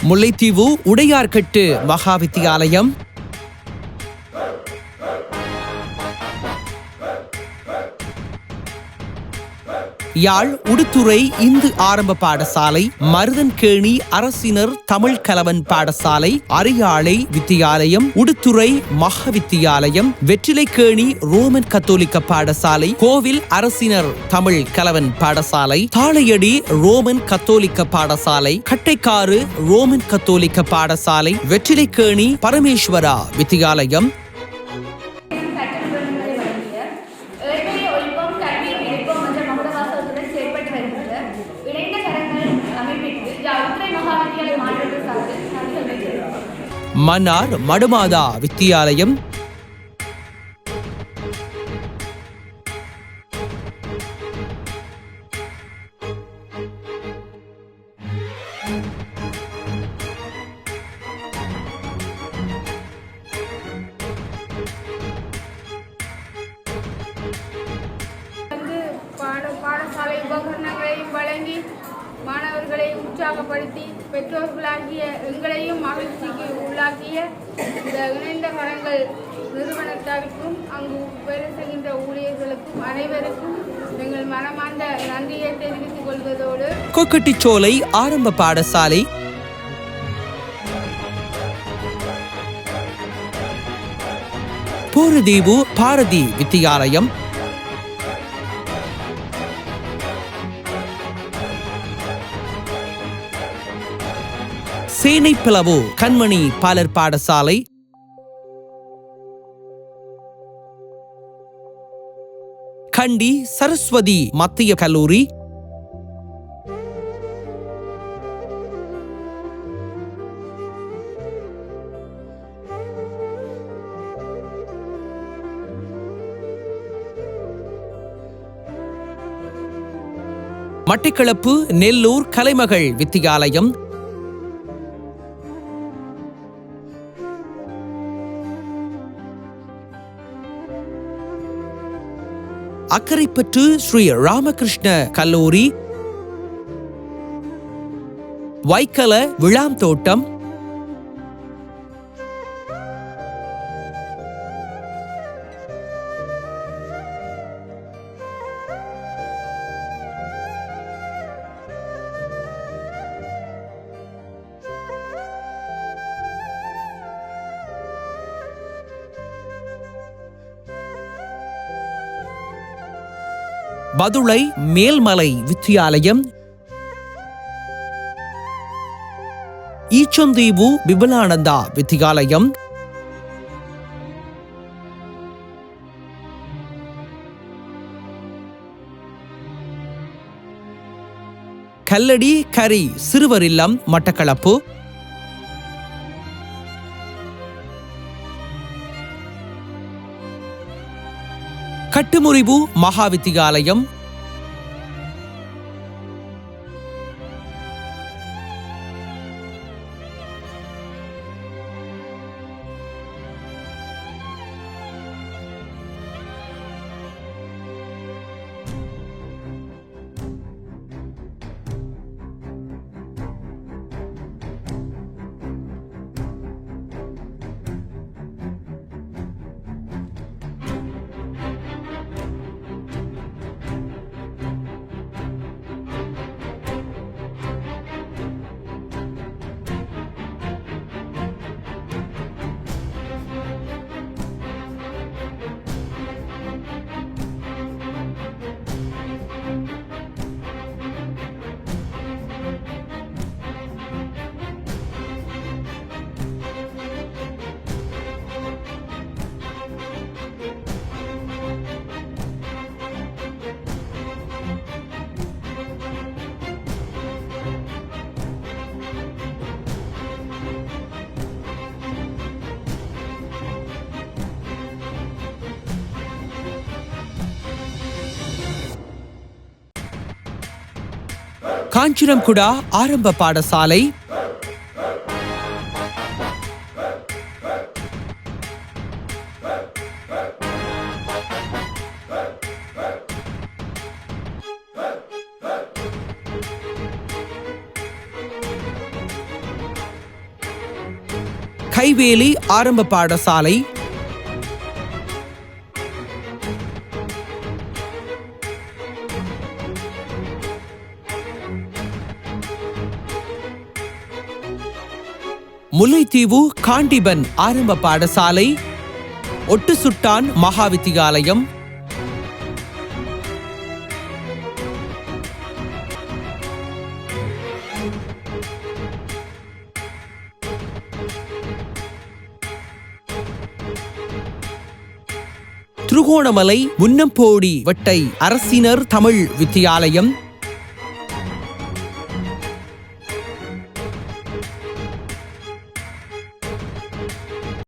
முல்லைத்தீவு உடையார்கட்டு மகா வித்தியாலயம், யாழ் உடுத்துறை இந்து ஆரம்ப பாடசாலை, மருதன்கேணி அரசினர் தமிழ் கலவன் பாடசாலை, அரியாலை வித்தியாலயம், உடுத்துறை மகா வித்தியாலயம், வெற்றிலைக்கேணி ரோமன் கத்தோலிக்க பாடசாலை, கோவில் அரசினர் தமிழ் கலவன் பாடசாலை, தாளையடி ரோமன் கத்தோலிக்க பாடசாலை, கட்டைக்காறு ரோமன் கத்தோலிக்க பாடசாலை, வெற்றிலைக்கேணி பரமேஸ்வரா வித்தியாலயம், மன்னார் மடுமாதா வித்தியாலயம், பாடசாலை உபகரணங்களையும் வழங்கி மாணவர்களை உற்சாகப்படுத்தி பெற்றோர்களாகிய எங்களையும் மகிழ்ச்சிக்கு உள்ளாக்கிய இந்த இணைந்த கரங்கள் நிறுவனத்தாருக்கும் அங்கு வேலை செய்கின்ற ஊழியர்களுக்கும் அனைவருக்கும் எங்கள் மனமார்ந்த நன்றியை தெரிவித்துக் கொள்வதோடு, கொக்கட்டிச்சோலை ஆரம்ப பாடசாலை, போரதீவு பாரதி வித்தியாலயம், சேனைப்பிளவு கண்மணி பாலர் பாடசாலை, கண்டி சரஸ்வதி மத்திய கல்லூரி, மட்டிக்களப்பு நெல்லூர் கலைமகள் வித்தியாலயம், அக்கரைப்பற்று ஸ்ரீ ராமகிருஷ்ண கல்லூரி, வைக்கல விளாம் தோட்டம், பதுளை மேல்மலை வித்தியாலயம், ஈச்சந்தீவு விபலானந்தா வித்தியாலயம், கல்லடி கரி சிறுவர் இல்லம் மட்டக்களப்பு, கட்டுமுறிவு மகா வித்தியாலயம், காஞ்சிரம்குடா ஆரம்ப பாடசாலை, கைவேலி ஆரம்ப பாடசாலை, முல்லைத்தீவு காண்டிபன் ஆரம்ப பாடசாலை, ஒட்டுசுட்டான் மகாவித்தியாலயம், திருகோணமலை முன்னம்போடி வட்டை அரசினர் தமிழ் வித்தியாலயம்,